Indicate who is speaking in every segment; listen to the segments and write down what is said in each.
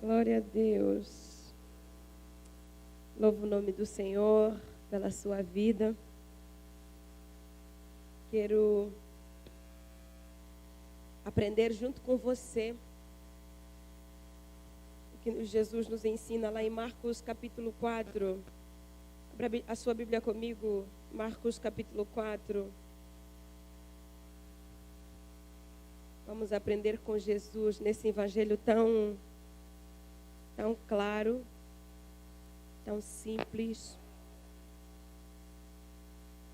Speaker 1: Glória a Deus. Louvo o nome do Senhor pela sua vida. Quero aprender junto com você o que Jesus nos ensina lá em Marcos capítulo 4. Abra a sua Bíblia comigo, Marcos capítulo 4. Vamos aprender com Jesus nesse evangelho tão claro, tão simples.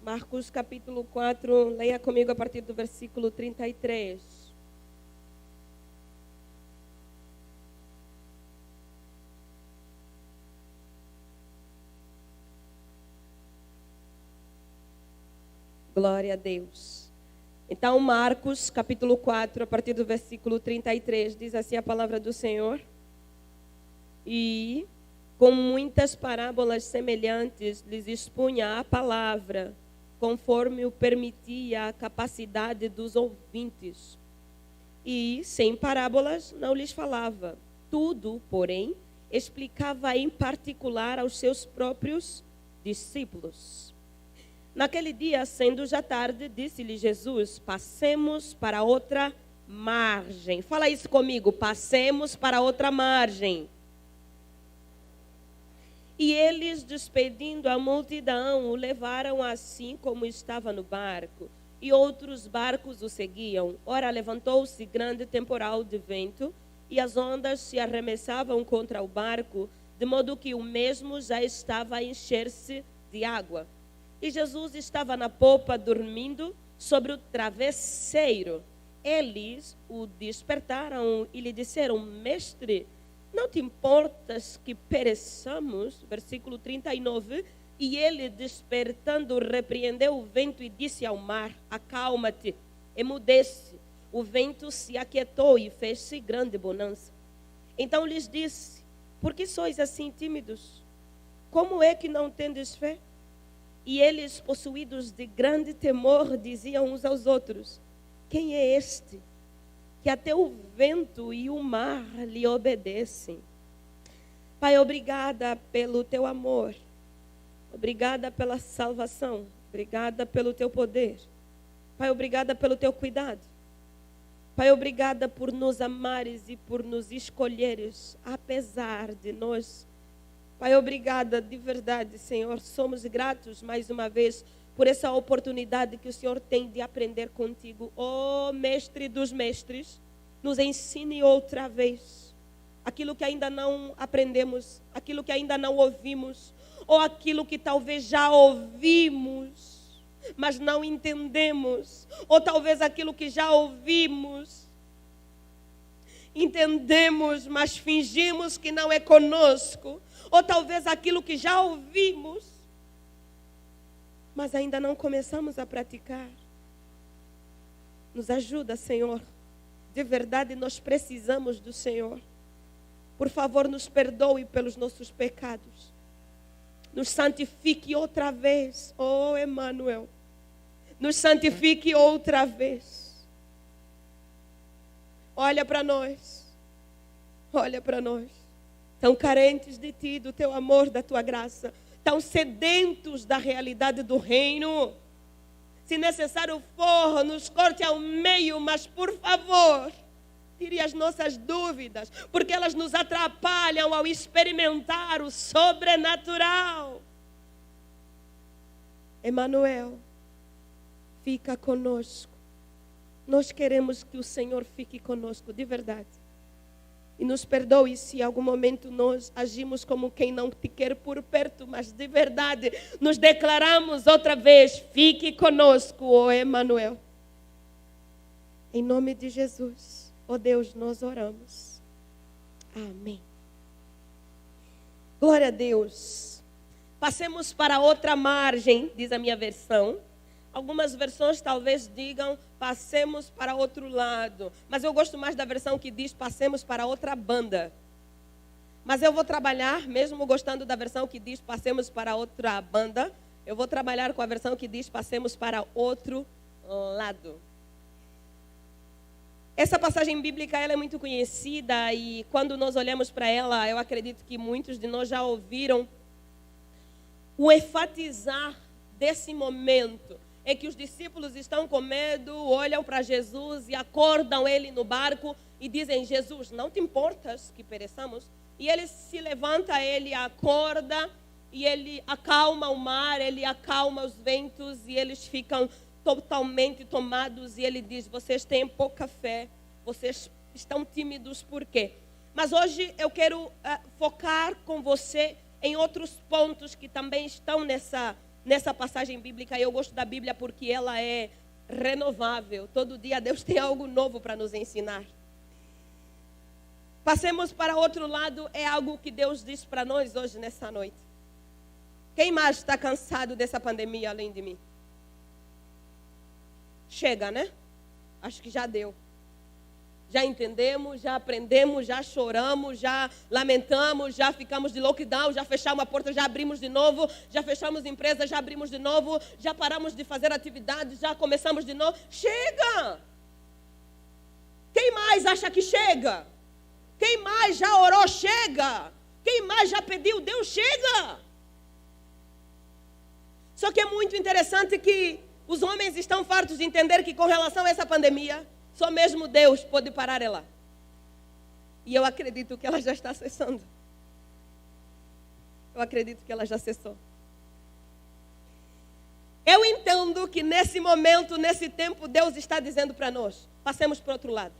Speaker 1: Marcos capítulo 4, leia comigo a partir do versículo 33. Glória a Deus. Então, Marcos capítulo 4, a partir do versículo 33, diz assim a palavra do Senhor. E com muitas parábolas semelhantes lhes expunha a palavra, conforme o permitia a capacidade dos ouvintes. E, sem parábolas, não lhes falava. Tudo, porém, explicava em particular aos seus próprios discípulos. Naquele dia, sendo já tarde, disse-lhe Jesus: passemos para outra margem. Fala isso comigo, passemos para outra margem. E eles, despedindo a multidão, o levaram assim como estava no barco. E outros barcos o seguiam. Ora, levantou-se grande temporal de vento, e as ondas se arremessavam contra o barco, de modo que o mesmo já estava a encher-se de água. E Jesus estava na popa, dormindo sobre o travesseiro. Eles o despertaram e lhe disseram: Mestre, não te importas que pereçamos? Versículo 39. E ele, despertando, repreendeu o vento e disse ao mar: acalma-te, emudece. O vento se aquietou e fez-se grande bonança. Então lhes disse: por que sois assim tímidos? Como é que não tendes fé? E eles, possuídos de grande temor, diziam uns aos outros: quem é este que até o vento e o mar lhe obedecem? Pai, obrigada pelo teu amor, obrigada pela salvação, obrigada pelo teu poder. Pai, obrigada pelo teu cuidado. Pai, obrigada por nos amares e por nos escolheres, apesar de nós. Pai, obrigada de verdade, Senhor. Somos gratos mais uma vez por essa oportunidade que o Senhor tem de aprender contigo. Oh, Mestre dos mestres, nos ensine outra vez aquilo que ainda não aprendemos, aquilo que ainda não ouvimos, ou aquilo que talvez já ouvimos, mas não entendemos, ou talvez aquilo que já ouvimos, entendemos, mas fingimos que não é conosco, ou talvez aquilo que já ouvimos, mas ainda não começamos a praticar. Nos ajuda, Senhor. De verdade, nós precisamos do Senhor. Por favor, nos perdoe pelos nossos pecados. Nos santifique outra vez. Oh, Emmanuel. Nos santifique outra vez. Olha para nós. Olha para nós. Tão carentes de Ti, do Teu amor, da Tua graça. Tão sedentos da realidade do reino. Se necessário for, nos corte ao meio, mas por favor, tire as nossas dúvidas, porque elas nos atrapalham ao experimentar o sobrenatural. Emmanuel, fica conosco. Nós queremos que o Senhor fique conosco, de verdade. E nos perdoe se em algum momento nós agimos como quem não te quer por perto, mas de verdade nos declaramos outra vez: fique conosco, ó Emmanuel. Em nome de Jesus, ó Deus, nós oramos. Amém. Glória a Deus. Passemos para outra margem, diz a minha versão. Algumas versões talvez digam: passemos para outro lado. Mas eu gosto mais da versão que diz: passemos para outra banda. Mas eu vou trabalhar, mesmo gostando da versão que diz: passemos para outra banda, eu vou trabalhar com a versão que diz: passemos para outro lado. Essa passagem bíblica ela é muito conhecida e quando nós olhamos para ela, eu acredito que muitos de nós já ouviram o enfatizar desse momento em que os discípulos estão com medo, olham para Jesus e acordam ele no barco e dizem: Jesus, não te importas que pereçamos? E ele se levanta, ele acorda e ele acalma o mar, ele acalma os ventos e eles ficam totalmente tomados e ele diz: vocês têm pouca fé, vocês estão tímidos, por quê? Mas hoje eu quero focar com você em outros pontos que também estão nessa passagem bíblica. Eu gosto da Bíblia porque ela é renovável. Todo dia Deus tem algo novo para nos ensinar. Passemos para outro lado, é algo que Deus diz para nós hoje, nessa noite. Quem mais está cansado dessa pandemia além de mim? Chega, né? Acho que já deu. Já entendemos, já aprendemos, já choramos, já lamentamos, já ficamos de lockdown, já fechamos a porta, já abrimos de novo, já fechamos empresas, já abrimos de novo, já paramos de fazer atividades, já começamos de novo. Chega! Quem mais acha que chega? Quem mais já orou? Chega! Quem mais já pediu? Deus, chega! Só que é muito interessante que os homens estão fartos de entender que com relação a essa pandemia, só mesmo Deus pode parar ela. E eu acredito que ela já está cessando. Eu acredito que ela já cessou. Eu entendo que nesse momento, nesse tempo, Deus está dizendo para nós: passemos para o outro lado.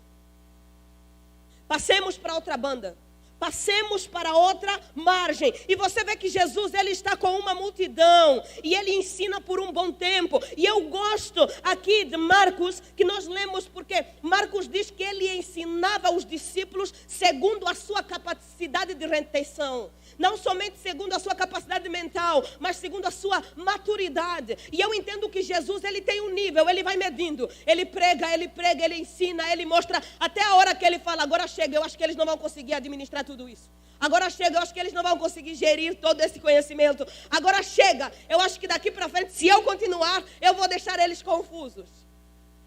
Speaker 1: Passemos para outra banda. Passemos para outra margem. E você vê que Jesus, ele está com uma multidão. E ele ensina por um bom tempo. E eu gosto aqui de Marcos, que nós lemos, porque Marcos diz que ele ensinava os discípulos segundo a sua capacidade de retenção. Não somente segundo a sua capacidade mental, mas segundo a sua maturidade. E eu entendo que Jesus, ele tem um nível, ele vai medindo. Ele prega, ele ensina, ele mostra, até a hora que ele fala: agora chega, eu acho que eles não vão conseguir administrar tudo isso. Agora chega, eu acho que eles não vão conseguir gerir todo esse conhecimento. Agora chega, eu acho que daqui para frente, se eu continuar, eu vou deixar eles confusos.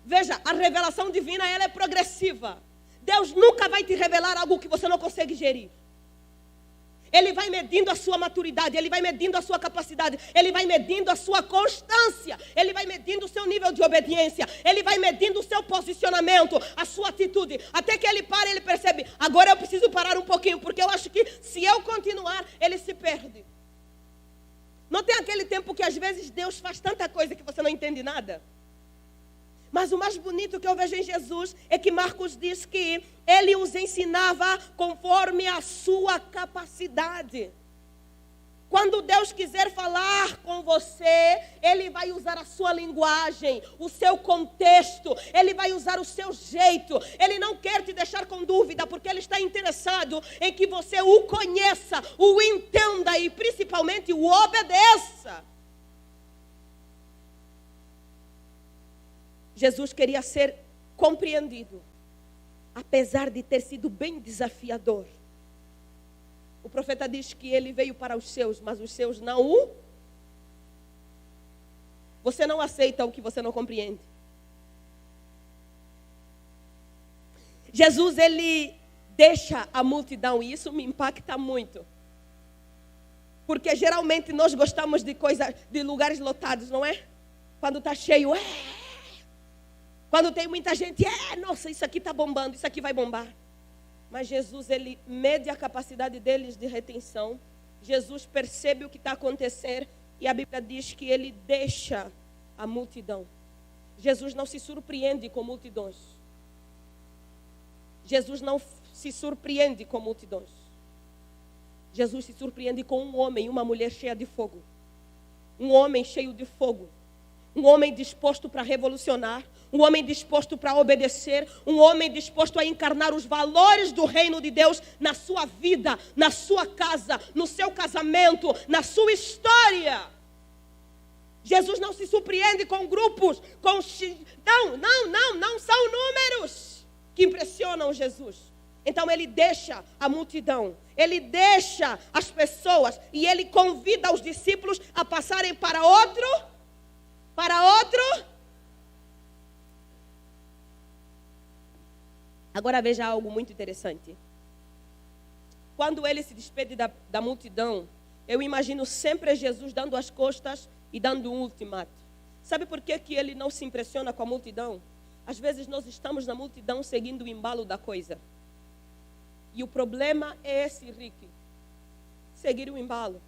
Speaker 1: Veja, a revelação divina, ela é progressiva. Deus nunca vai te revelar algo que você não consegue gerir. Ele vai medindo a sua maturidade, ele vai medindo a sua capacidade, ele vai medindo a sua constância, ele vai medindo o seu nível de obediência, ele vai medindo o seu posicionamento, a sua atitude, até que ele para e ele percebe: agora eu preciso parar um pouquinho, porque eu acho que se eu continuar, ele se perde. Não tem aquele tempo que às vezes Deus faz tanta coisa que você não entende nada? Mas o mais bonito que eu vejo em Jesus é que Marcos diz que ele os ensinava conforme a sua capacidade. Quando Deus quiser falar com você, ele vai usar a sua linguagem, o seu contexto, ele vai usar o seu jeito. Ele não quer te deixar com dúvida, porque ele está interessado em que você o conheça, o entenda e principalmente o obedeça. Jesus queria ser compreendido, apesar de ter sido bem desafiador. O profeta diz que ele veio para os seus, mas os seus não o... Você não aceita o que você não compreende. Jesus, ele deixa a multidão, e isso me impacta muito. Porque geralmente nós gostamos de lugares lotados, não é? Quando está cheio, Quando tem muita gente, nossa, isso aqui está bombando, isso aqui vai bombar. Mas Jesus, ele mede a capacidade deles de retenção. Jesus percebe o que está acontecendo e a Bíblia diz que ele deixa a multidão. Jesus não se surpreende com multidões. Jesus não se surpreende com multidões. Jesus se surpreende com um homem e uma mulher cheia de fogo. Um homem cheio de fogo. Um homem disposto para revolucionar, um homem disposto para obedecer, um homem disposto a encarnar os valores do reino de Deus na sua vida, na sua casa, no seu casamento, na sua história. Jesus não se surpreende com grupos, não são números que impressionam Jesus. Então ele deixa a multidão, ele deixa as pessoas e ele convida os discípulos a passarem para outro. Agora veja algo muito interessante. Quando ele se despede da multidão, eu imagino sempre Jesus dando as costas e dando um ultimato. Sabe por que ele não se impressiona com a multidão? Às vezes nós estamos na multidão seguindo o embalo da coisa. E o problema é esse, Rick. Seguir o embalo.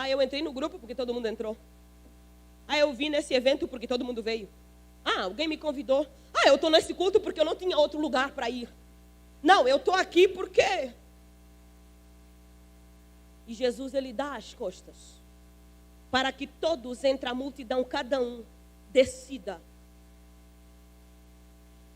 Speaker 1: Eu entrei no grupo porque todo mundo entrou. Eu vim nesse evento porque todo mundo veio. Alguém me convidou. Eu estou nesse culto porque eu não tinha outro lugar para ir. Não, eu estou aqui porque... E Jesus, ele dá as costas. Para que todos, entre a multidão, cada um, decida.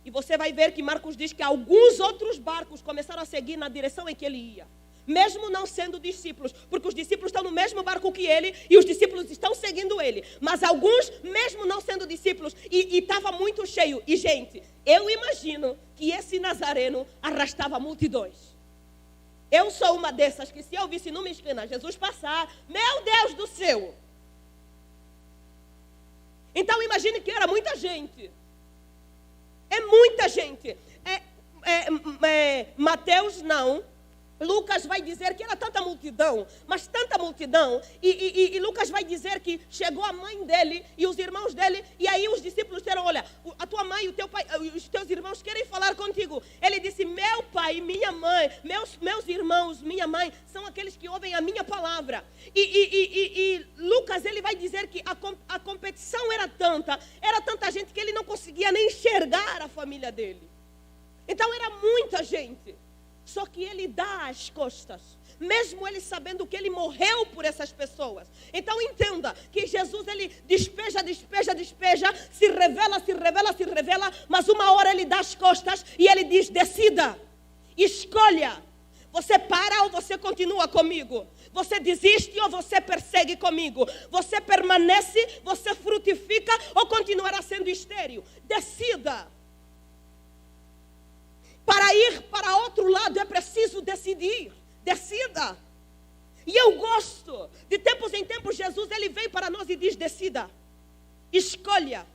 Speaker 1: E você vai ver que Marcos diz que alguns outros barcos começaram a seguir na direção em que ele ia. Mesmo não sendo discípulos, porque os discípulos estão no mesmo barco que ele e os discípulos estão seguindo ele. Mas alguns, mesmo não sendo discípulos, e estava muito cheio. E gente, eu imagino que esse nazareno arrastava multidões. Eu sou uma dessas que se eu visse numa esquina Jesus passar, meu Deus do céu. Então imagine que era muita gente. É muita gente. Mateus não. Lucas vai dizer que era tanta multidão, mas tanta multidão, e Lucas vai dizer que chegou a mãe dele e os irmãos dele, e aí os discípulos disseram, olha, a tua mãe e o teu pai, os teus irmãos querem falar contigo. Ele disse, meu pai e minha mãe, meus irmãos, minha mãe, são aqueles que ouvem a minha palavra. E Lucas, ele vai dizer que a competição era tanta gente que ele não conseguia nem enxergar a família dele. Então era muita gente. Só que ele dá as costas, mesmo ele sabendo que ele morreu por essas pessoas. Então entenda que Jesus, ele despeja, se revela, mas uma hora ele dá as costas e ele diz, decida, escolha, você para ou você continua comigo? Você desiste ou você persegue comigo? Você permanece, você frutifica ou continuará sendo estéril? Decida. Para ir para outro lado é preciso decidir. Decida. E eu gosto. De tempos em tempos Jesus, ele vem para nós e diz, decida. Escolha.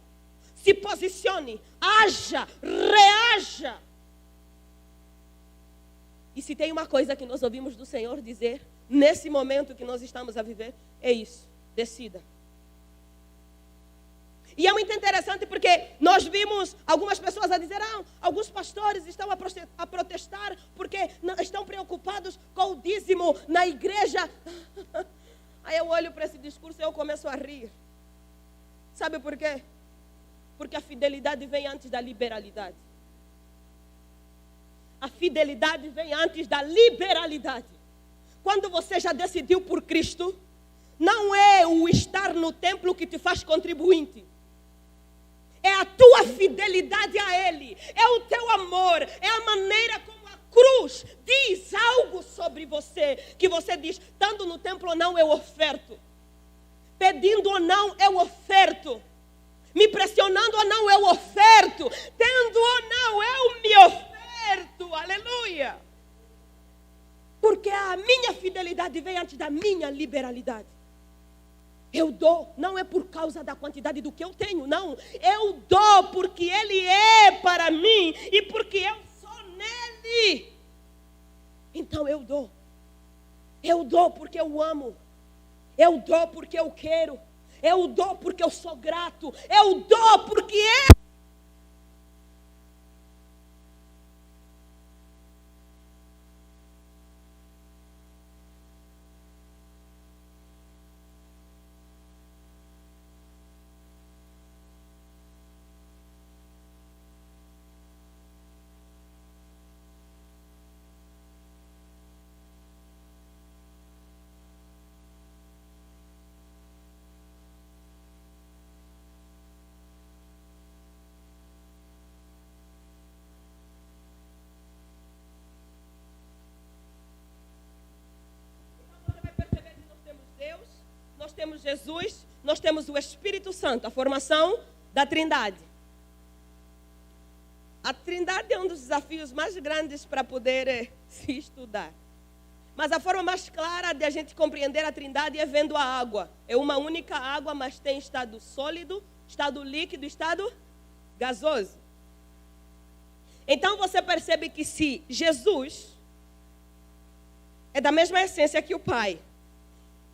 Speaker 1: Se posicione. Haja. Reaja. E se tem uma coisa que nós ouvimos do Senhor dizer, nesse momento que nós estamos a viver, é isso. Decida. E é muito interessante porque nós vimos algumas pessoas a dizer, alguns pastores estão a protestar porque estão preocupados com o dízimo na igreja. Aí eu olho para esse discurso e eu começo a rir. Sabe por quê? Porque a fidelidade vem antes da liberalidade. A fidelidade vem antes da liberalidade. Quando você já decidiu por Cristo, não é o estar no templo que te faz contribuinte. É a tua fidelidade a Ele. É o teu amor. É a maneira como a cruz diz algo sobre você. Que você diz, estando no templo ou não, eu oferto. Pedindo ou não, eu oferto. Me pressionando ou não, eu oferto. Tendo ou não, eu me oferto. Aleluia. Porque a minha fidelidade vem antes da minha liberalidade. Eu dou, não é por causa da quantidade do que eu tenho, não. Eu dou porque Ele é para mim e porque eu sou nele. Então eu dou. Eu dou porque eu amo. Eu dou porque eu quero. Eu dou porque eu sou grato. Eu dou porque eu... Nós temos Jesus, nós temos o Espírito Santo, a formação da Trindade. A Trindade é um dos desafios mais grandes para poder se estudar. Mas a forma mais clara de a gente compreender a Trindade é vendo a água. É uma única água, mas tem estado sólido, estado líquido, estado gasoso. Então você percebe que se Jesus é da mesma essência que o Pai,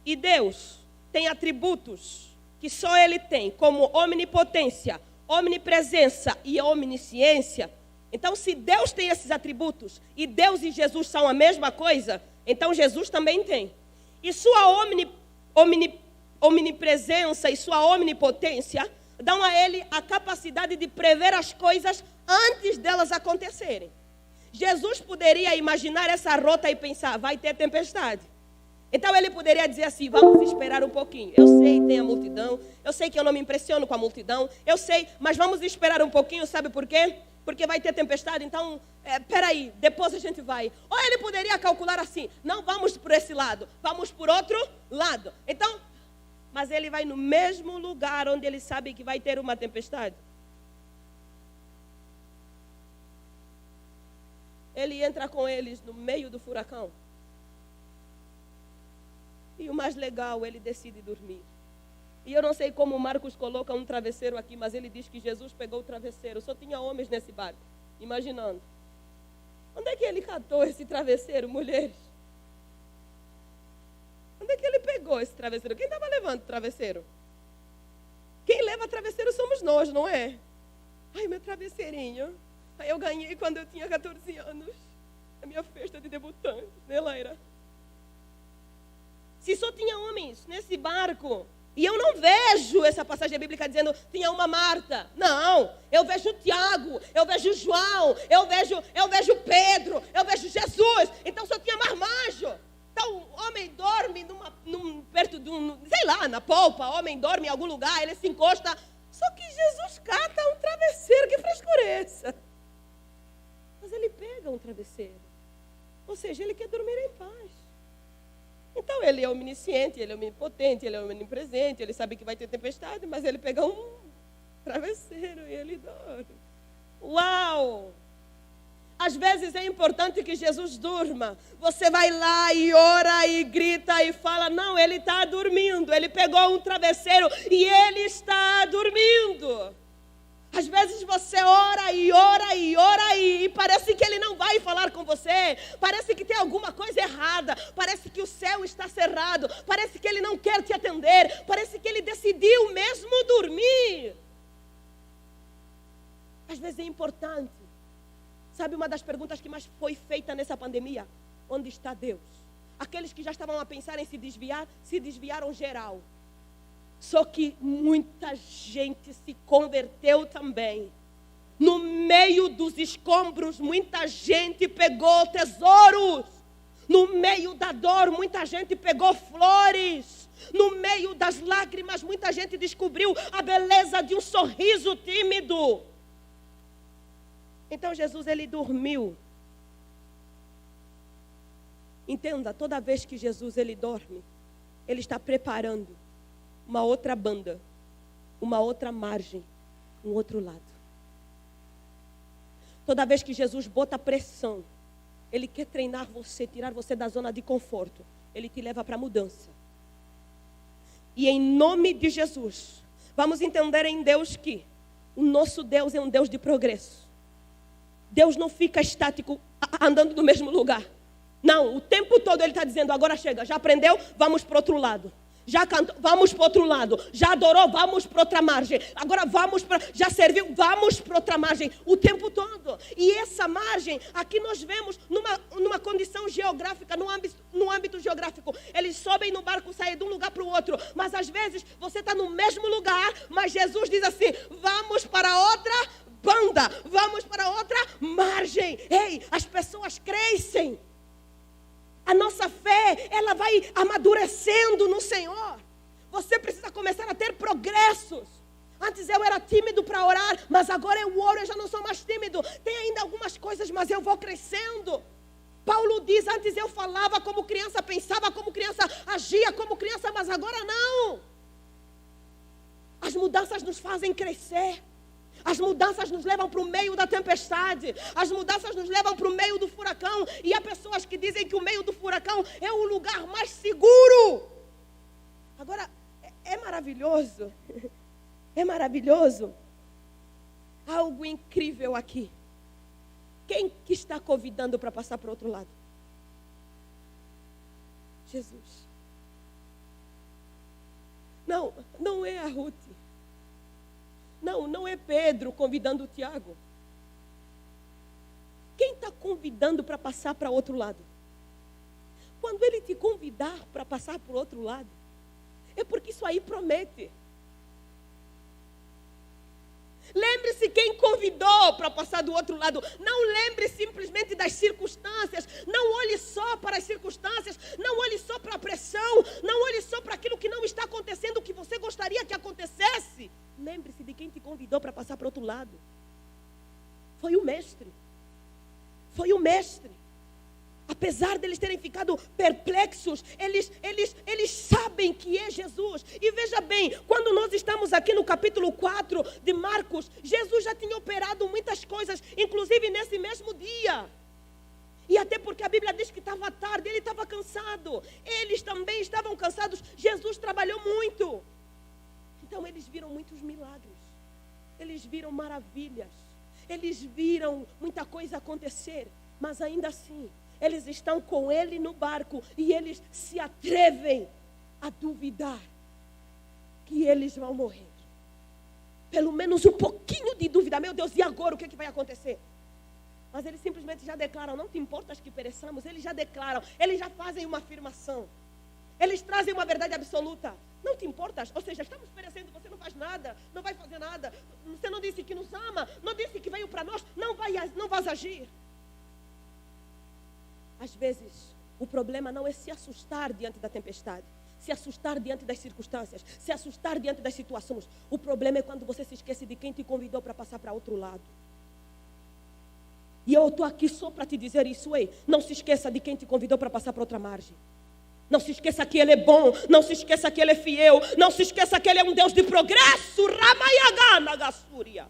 Speaker 1: e Deus tem atributos que só Ele tem, como omnipotência, omnipresença e omnisciência. Então, se Deus tem esses atributos, e Deus e Jesus são a mesma coisa, então Jesus também tem. E sua omnipresença e sua omnipotência dão a Ele a capacidade de prever as coisas antes delas acontecerem. Jesus poderia imaginar essa rota e pensar, vai ter tempestade. Então ele poderia dizer assim, vamos esperar um pouquinho. Eu sei, tem a multidão, eu sei que eu não me impressiono com a multidão, eu sei, mas vamos esperar um pouquinho, sabe por quê? Porque vai ter tempestade, então, peraí, depois a gente vai. Ou ele poderia calcular assim, não vamos por esse lado, vamos por outro lado. Então, mas ele vai no mesmo lugar onde ele sabe que vai ter uma tempestade. Ele entra com eles no meio do furacão. E o mais legal, ele decide dormir. E eu não sei como o Marcos coloca um travesseiro aqui, mas ele diz que Jesus pegou o travesseiro. Só tinha homens nesse barco, imaginando. Onde é que ele catou esse travesseiro, mulheres? Onde é que ele pegou esse travesseiro? Quem estava levando o travesseiro? Quem leva travesseiro somos nós, não é? Ai, meu travesseirinho. Aí eu ganhei quando eu tinha 14 anos. A minha festa de debutante, né, Laira? Se só tinha homens nesse barco, e eu não vejo essa passagem bíblica dizendo, tinha uma Marta. Não, eu vejo Tiago, eu vejo João, eu vejo Pedro, eu vejo Jesus. Então só tinha marmanjo. Então o homem dorme perto de sei lá, na polpa, o homem dorme em algum lugar, ele se encosta. Só que Jesus cata um travesseiro, que frescura é essa? Mas ele pega um travesseiro. Ou seja, ele quer dormir em paz. Então ele é omnisciente, ele é omnipotente, ele é omnipresente, ele sabe que vai ter tempestade, mas ele pega um travesseiro e ele dorme. Uau! Às vezes é importante que Jesus durma. Você vai lá e ora e grita e fala, não, ele está dormindo. Ele pegou um travesseiro e ele está dormindo. Às vezes você ora e ora e ora e parece que ele não vai falar com você. Parece que tem alguma coisa errada. Parece que o céu está cerrado. Parece que ele não quer te atender. Parece que ele decidiu mesmo dormir. Às vezes é importante. Sabe uma das perguntas que mais foi feita nessa pandemia? Onde está Deus? Aqueles que já estavam a pensar em se desviaram geral. Só que muita gente se converteu também. No meio dos escombros, muita gente pegou tesouros. No meio da dor, muita gente pegou flores. No meio das lágrimas, muita gente descobriu a beleza de um sorriso tímido. Então Jesus, ele dormiu. Entenda, toda vez que Jesus, ele dorme, ele está preparando uma outra banda, uma outra margem, um outro lado. Toda vez que Jesus bota pressão, ele quer treinar você, tirar você da zona de conforto. Ele te leva para a mudança. E em nome de Jesus, vamos entender em Deus que o nosso Deus é um Deus de progresso. Deus não fica estático, andando no mesmo lugar. Não, o tempo todo ele está dizendo, agora chega, já aprendeu? Vamos para o outro lado. Já cantou, vamos para o outro lado. Já adorou, vamos para outra margem. Agora vamos para, já serviu, vamos para outra margem. O tempo todo. E essa margem, aqui nós vemos numa condição geográfica, no âmbito geográfico. Eles sobem no barco, saem de um lugar para o outro. Mas às vezes você está no mesmo lugar, mas Jesus diz assim, vamos para outra banda. Vamos para outra margem. Ei, as pessoas crescem. A nossa fé, ela vai amadurecendo no Senhor. Você precisa começar a ter progressos. Antes eu era tímido para orar, mas agora eu oro, eu já não sou mais tímido. Tem ainda algumas coisas, mas eu vou crescendo. Paulo diz, antes eu falava como criança, pensava como criança, agia como criança, mas agora não. As mudanças nos fazem crescer. As mudanças nos levam para o meio da tempestade. As mudanças nos levam para o meio do furacão. E há pessoas que dizem que o meio do furacão é o lugar mais seguro. Agora, é maravilhoso. É maravilhoso. Algo incrível aqui. Quem que está convidando para passar para o outro lado? Jesus. Não, não é a Ruth. Não, não é Pedro convidando o Tiago. Quem está convidando para passar para outro lado? Quando ele te convidar para passar para o outro lado, é porque isso aí promete. Lembre-se quem convidou para passar do outro lado. Não lembre simplesmente das circunstâncias. Não olhe só para as circunstâncias. Não olhe só para a pressão. Não olhe só para aquilo que não está acontecendo, o que você gostaria que acontecesse. Lembre-se de quem te convidou para passar para o outro lado. Foi o mestre. Foi o mestre. Apesar deles terem ficado perplexos, eles sabem que é Jesus. E veja bem, quando nós estamos aqui no capítulo 4 de Marcos, Jesus já tinha operado muitas coisas, inclusive nesse mesmo dia. E até porque a Bíblia diz que estava tarde, ele estava cansado. Eles também estavam cansados. Jesus trabalhou muito. Então eles viram muitos milagres. Eles viram maravilhas. Eles viram muita coisa acontecer. Mas ainda assim, eles estão com ele no barco e eles se atrevem a duvidar que eles vão morrer. Pelo menos um pouquinho de dúvida. Meu Deus, e agora o que vai acontecer? Mas eles simplesmente já declaram, não te importas que pereçamos. Eles já declaram, eles já fazem uma afirmação. Eles trazem uma verdade absoluta. Não te importas, ou seja, estamos perecendo, você não faz nada, não vai fazer nada. Você não disse que nos ama, não disse que veio para nós, não vais agir. Às vezes, o problema não é se assustar diante da tempestade, se assustar diante das circunstâncias, se assustar diante das situações. O problema é quando você se esquece de quem te convidou para passar para outro lado. E eu estou aqui só para te dizer isso, ei. Não se esqueça de quem te convidou para passar para outra margem. Não se esqueça que Ele é bom, não se esqueça que Ele é fiel, não se esqueça que Ele é um Deus de progresso. Ramayagana Gassúria.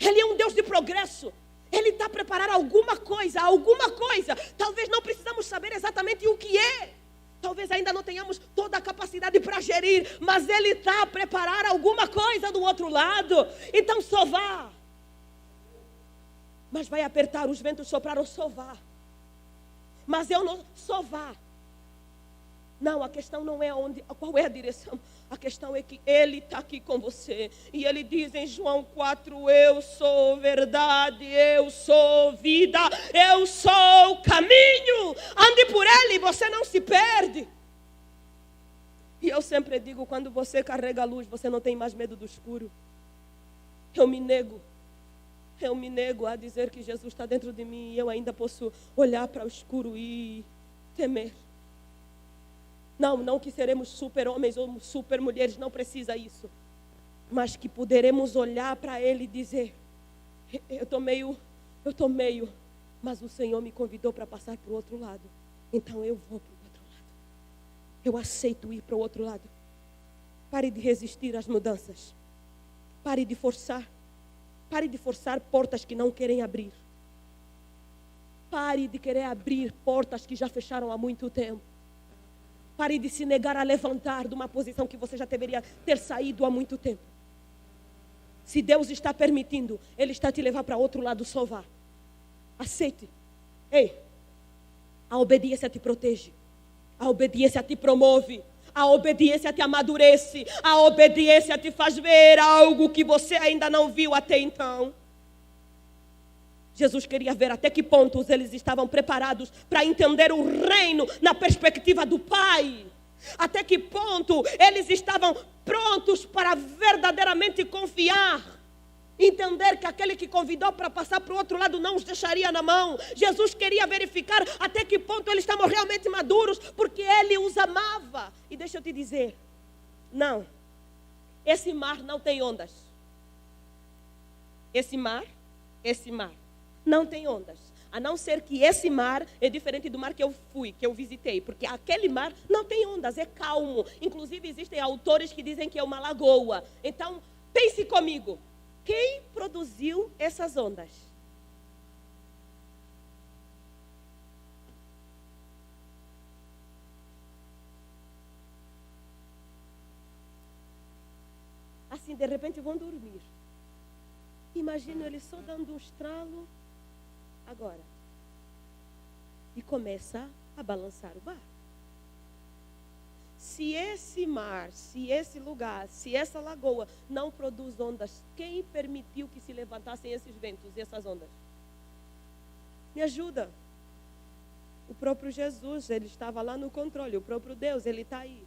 Speaker 1: Ele é um Deus de progresso. Ele está a preparar alguma coisa. Talvez não precisamos saber exatamente o que é. Talvez ainda não tenhamos toda a capacidade para gerir. Mas Ele está a preparar alguma coisa do outro lado. Então só vá. Mas vai apertar, os ventos sopraram, só vá. Mas eu não, só vá. Não, a questão não é qual é a direção. A questão é que Ele está aqui com você. E Ele diz em João 4, eu sou verdade, eu sou vida, eu sou o caminho. Ande por Ele, você não se perde. E eu sempre digo, quando você carrega a luz, você não tem mais medo do escuro. Eu me nego a dizer que Jesus está dentro de mim e eu ainda posso olhar para o escuro e temer. Não que seremos super homens ou super mulheres, não precisa isso. Mas que poderemos olhar para Ele e dizer, eu estou meio, mas o Senhor me convidou para passar para o outro lado. Então eu vou para o outro lado. Eu aceito ir para o outro lado. Pare de resistir às mudanças. Pare de forçar portas que não querem abrir. Pare de querer abrir portas que já fecharam há muito tempo. Pare de se negar a levantar de uma posição que você já deveria ter saído há muito tempo. Se Deus está permitindo, Ele está a te levar para outro lado, só vá. Aceite. Ei, a obediência te protege. A obediência te promove. A obediência te amadurece. A obediência te faz ver algo que você ainda não viu até então. Jesus queria ver até que ponto eles estavam preparados para entender o reino na perspectiva do Pai. Até que ponto eles estavam prontos para verdadeiramente confiar. Entender que aquele que convidou para passar para o outro lado não os deixaria na mão. Jesus queria verificar até que ponto eles estavam realmente maduros, porque Ele os amava. E deixa eu te dizer, não, esse mar não tem ondas. Esse mar não tem ondas. A não ser que esse mar é diferente do mar que eu visitei. Porque aquele mar não tem ondas, é calmo. Inclusive existem autores que dizem que é uma lagoa. Então, pense comigo. Quem produziu essas ondas? Assim, de repente vão dormir. Imagino ele só dando um estralo agora. E começa a balançar o barco. Se esse mar, se esse lugar, se essa lagoa não produz ondas, quem permitiu que se levantassem esses ventos e essas ondas? Me ajuda. O próprio Jesus, ele estava lá no controle. O próprio Deus, ele está aí.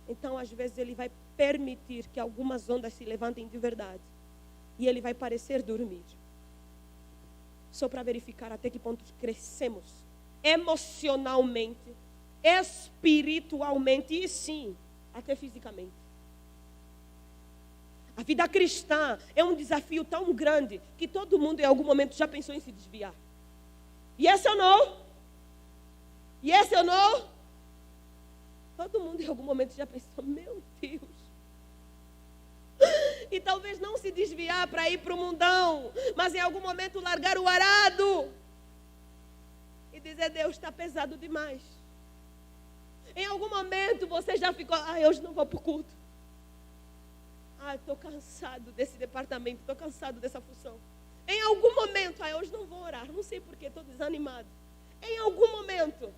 Speaker 1: Então, às vezes, ele vai permitir que algumas ondas se levantem de verdade. E ele vai parecer dormir. Só para verificar até que ponto crescemos emocionalmente, espiritualmente e sim, até fisicamente. A vida cristã é um desafio tão grande que todo mundo em algum momento já pensou em se desviar. Yes ou não? Yes ou não? Todo mundo em algum momento já pensou, meu Deus. E talvez não se desviar para ir para o mundão, mas em algum momento largar o arado e dizer, Deus, está pesado demais. Em algum momento você já ficou, hoje não vou para o culto. Estou cansado desse departamento, estou cansado dessa função. Em algum momento, hoje não vou orar, não sei porquê, estou desanimado. Em algum momento,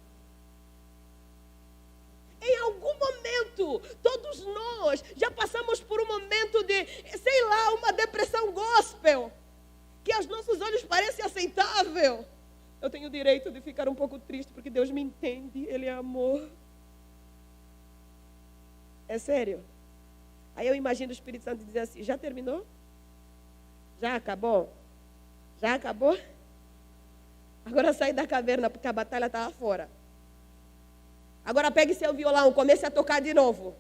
Speaker 1: todos nós já passamos por um momento de, sei lá, uma depressão gospel, que aos nossos olhos parece aceitável. Eu tenho o direito de ficar um pouco triste, porque Deus me entende, Ele é amor. É sério. Aí eu imagino o Espírito Santo dizer assim, já terminou? Já acabou? Já acabou? Agora sai da caverna, porque a batalha está lá fora. Agora pegue seu violão, comece a tocar de novo.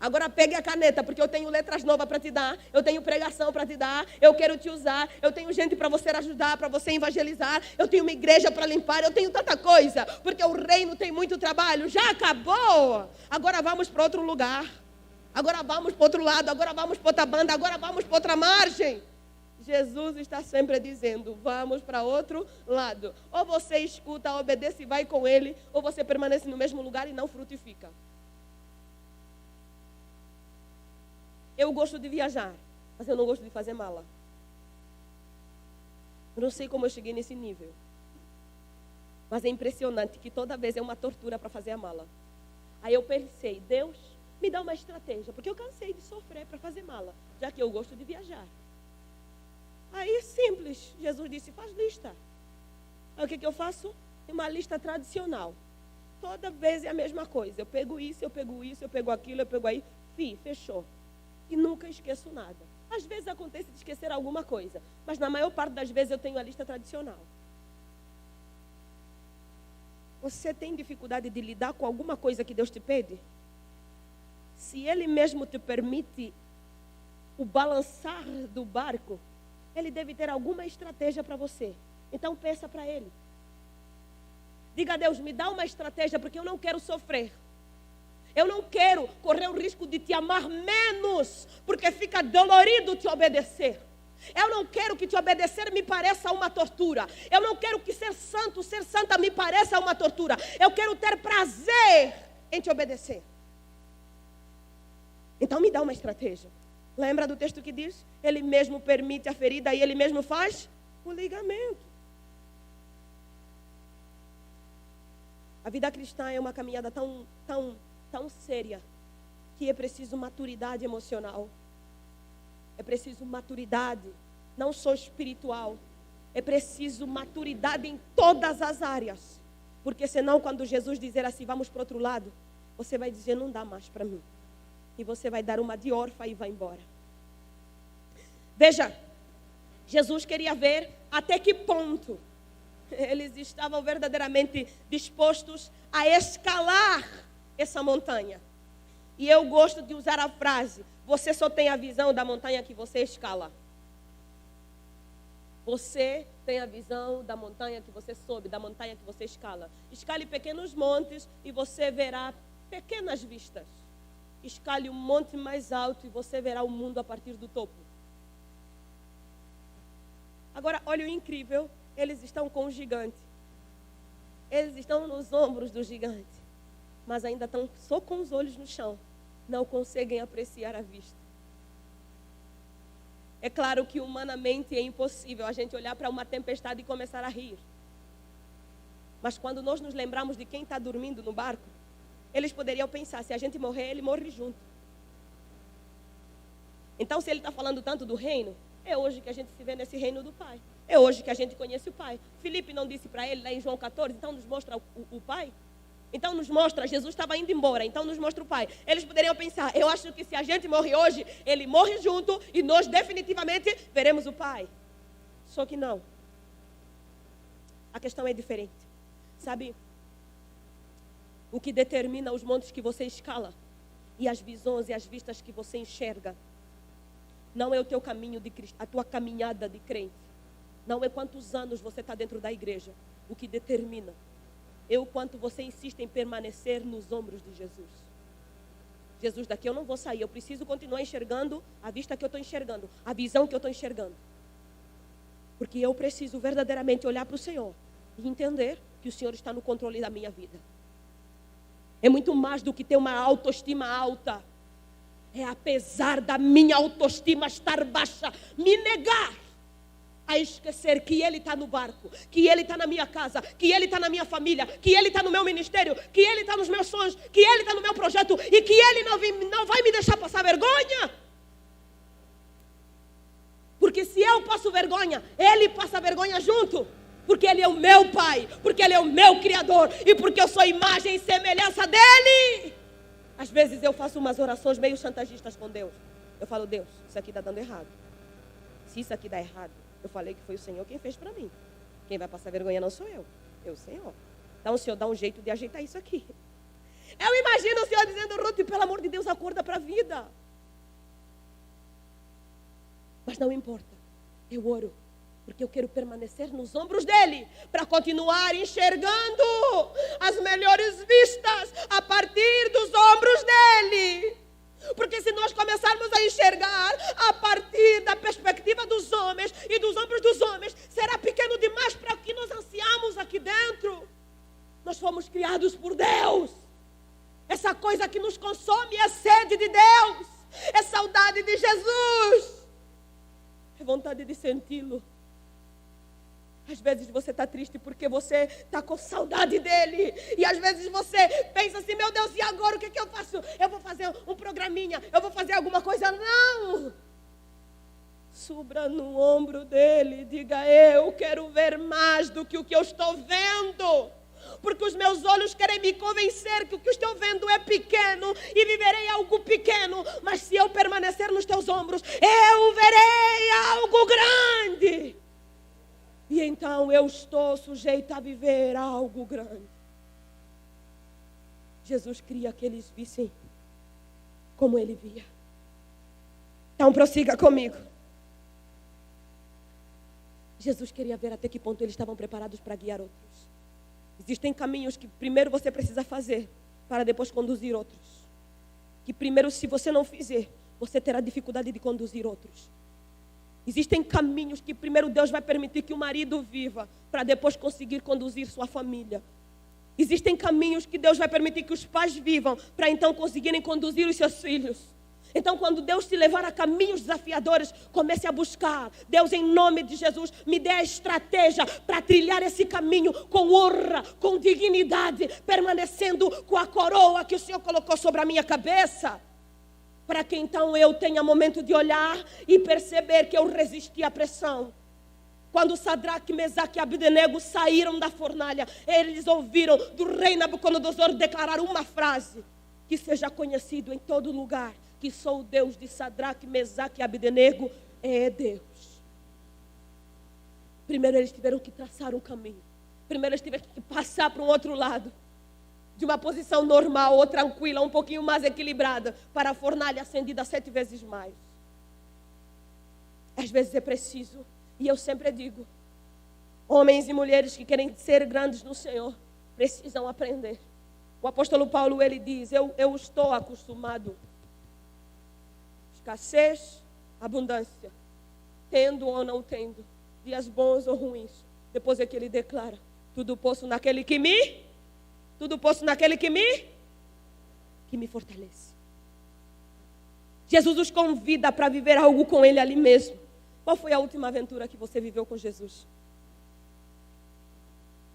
Speaker 1: Agora pegue a caneta, porque eu tenho letras novas para te dar. Eu tenho pregação para te dar. Eu quero te usar. Eu tenho gente para você ajudar, para você evangelizar. Eu tenho uma igreja para limpar. Eu tenho tanta coisa, porque o reino tem muito trabalho. Já acabou. Agora vamos para outro lugar. Agora vamos para outro lado. Agora vamos para outra banda. Agora vamos para outra margem. Jesus está sempre dizendo, vamos para outro lado. Ou você escuta, obedece e vai com Ele, ou você permanece no mesmo lugar e não frutifica. Eu gosto de viajar, mas eu não gosto de fazer mala. Eu não sei como eu cheguei nesse nível. Mas é impressionante que toda vez é uma tortura para fazer a mala. Aí eu pensei, Deus, me dá uma estratégia, porque eu cansei de sofrer para fazer mala, já que eu gosto de viajar. Aí, simples, Jesus disse, faz lista. Aí o que eu faço? Tem uma lista tradicional. Toda vez é a mesma coisa. Eu pego isso, eu pego isso, eu pego aquilo, eu pego aí. Fechou. E nunca esqueço nada. Às vezes acontece de esquecer alguma coisa, mas na maior parte das vezes eu tenho a lista tradicional. Você tem dificuldade de lidar com alguma coisa que Deus te pede? Se Ele mesmo te permite o balançar do barco, Ele deve ter alguma estratégia para você. Então peça para Ele. Diga a Deus, me dá uma estratégia, porque eu não quero sofrer. Eu não quero correr o risco de te amar menos, porque fica dolorido te obedecer. Eu não quero que te obedecer me pareça uma tortura. Eu não quero que ser santo, ser santa me pareça uma tortura. Eu quero ter prazer em te obedecer. Então me dá uma estratégia. Lembra do texto que diz? Ele mesmo permite a ferida e Ele mesmo faz o ligamento. A vida cristã é uma caminhada tão séria, que é preciso maturidade emocional. É preciso maturidade, não só espiritual. É preciso maturidade em todas as áreas. Porque senão, quando Jesus dizer assim, vamos para o outro lado, você vai dizer, não dá mais para mim. E você vai dar uma de órfã e vai embora. Veja, Jesus queria ver até que ponto eles estavam verdadeiramente dispostos a escalar essa montanha. E eu gosto de usar a frase, você só tem a visão da montanha que você escala. Você tem a visão da montanha que você sobe, da montanha que você escala. Escale pequenos montes e você verá pequenas vistas. Escale um monte mais alto e você verá o mundo a partir do topo. Agora, olha o incrível, eles estão com o gigante. Eles estão nos ombros do gigante, mas ainda estão só com os olhos no chão. Não conseguem apreciar a vista. É claro que humanamente é impossível a gente olhar para uma tempestade e começar a rir. Mas quando nós nos lembramos de quem está dormindo no barco, eles poderiam pensar, se a gente morrer, ele morre junto. Então, se ele está falando tanto do reino, é hoje que a gente se vê nesse reino do Pai. É hoje que a gente conhece o Pai. Filipe não disse para ele lá em João 14, então nos mostra o Pai? Então nos mostra, Jesus estava indo embora, então nos mostra o Pai. Eles poderiam pensar, eu acho que se a gente morre hoje, ele morre junto e nós definitivamente veremos o Pai. Só que não. A questão é diferente. Sabe, o que determina os montes que você escala e as visões e as vistas que você enxerga não é o teu caminho de Cristo, a tua caminhada de crente. Não é quantos anos você está dentro da igreja. O que determina é o quanto você insiste em permanecer nos ombros de Jesus. Jesus, daqui eu não vou sair. Eu preciso continuar enxergando a vista que eu estou enxergando, a visão que eu estou enxergando. Porque eu preciso verdadeiramente olhar para o Senhor e entender que o Senhor está no controle da minha vida. É muito mais do que ter uma autoestima alta. É apesar da minha autoestima estar baixa, me negar a esquecer que Ele está no barco, que Ele está na minha casa, que Ele está na minha família, que Ele está no meu ministério, que Ele está nos meus sonhos, que Ele está no meu projeto e que Ele não vai me deixar passar vergonha. Porque se eu passo vergonha, Ele passa vergonha junto. Porque Ele é o meu Pai, porque Ele é o meu Criador e porque eu sou imagem e semelhança dEle. Às vezes eu faço umas orações meio chantagistas com Deus. Eu falo, Deus, isso aqui está dando errado. Se isso aqui dá errado, eu falei que foi o Senhor quem fez para mim. Quem vai passar vergonha não sou eu, é o Senhor. Então o Senhor dá um jeito de ajeitar isso aqui. Eu imagino o Senhor dizendo, Ruth, pelo amor de Deus, acorda para a vida. Mas não importa, eu oro. Porque eu quero permanecer nos ombros dEle, para continuar enxergando as melhores vistas a partir dos ombros dEle. Porque se nós começarmos a enxergar a partir da perspectiva dos homens e dos ombros dos homens, será pequeno demais para o que nós ansiamos aqui dentro. Nós fomos criados por Deus. Essa coisa que nos consome é sede de Deus, é saudade de Jesus, é vontade de senti-lo. Às vezes você está triste porque você está com saudade dele. E às vezes você pensa assim, meu Deus, e agora o que eu faço? Eu vou fazer um programinha, eu vou fazer alguma coisa. Não! Suba no ombro dele e diga, eu quero ver mais do que o que eu estou vendo. Porque os meus olhos querem me convencer que o que estou vendo é pequeno e viverei algo pequeno. Mas se eu permanecer nos teus ombros, eu verei algo grande. E então eu estou sujeita a viver algo grande. Jesus queria que eles vissem como ele via. Então prossiga comigo. Jesus queria ver até que ponto eles estavam preparados para guiar outros. Existem caminhos que primeiro você precisa fazer para depois conduzir outros. Que primeiro, se você não fizer, você terá dificuldade de conduzir outros. Existem caminhos que primeiro Deus vai permitir que o marido viva para depois conseguir conduzir sua família. Existem caminhos que Deus vai permitir que os pais vivam para então conseguirem conduzir os seus filhos. Então, quando Deus te levar a caminhos desafiadores, comece a buscar. Deus, em nome de Jesus, me dê a estratégia para trilhar esse caminho com honra, com dignidade, permanecendo com a coroa que o Senhor colocou sobre a minha cabeça. Para que então eu tenha momento de olhar e perceber que eu resisti à pressão. Quando Sadraque, Mesaque e Abdenego saíram da fornalha, eles ouviram do rei Nabucodonosor declarar uma frase: que seja conhecido em todo lugar que sou o Deus de Sadraque, Mesaque e Abdenego, é Deus. Primeiro eles tiveram que traçar um caminho. Primeiro eles tiveram que passar para um outro lado. De uma posição normal ou tranquila, um pouquinho mais equilibrada, para a fornalha acendida 7 vezes mais. Às vezes é preciso, e eu sempre digo, homens e mulheres que querem ser grandes no Senhor, precisam aprender. O apóstolo Paulo, ele diz, eu estou acostumado. Escassez, abundância, tendo ou não tendo, dias bons ou ruins. Depois é que ele declara, tudo posso naquele que me fortalece. Jesus os convida para viver algo com Ele ali mesmo. Qual foi a última aventura que você viveu com Jesus?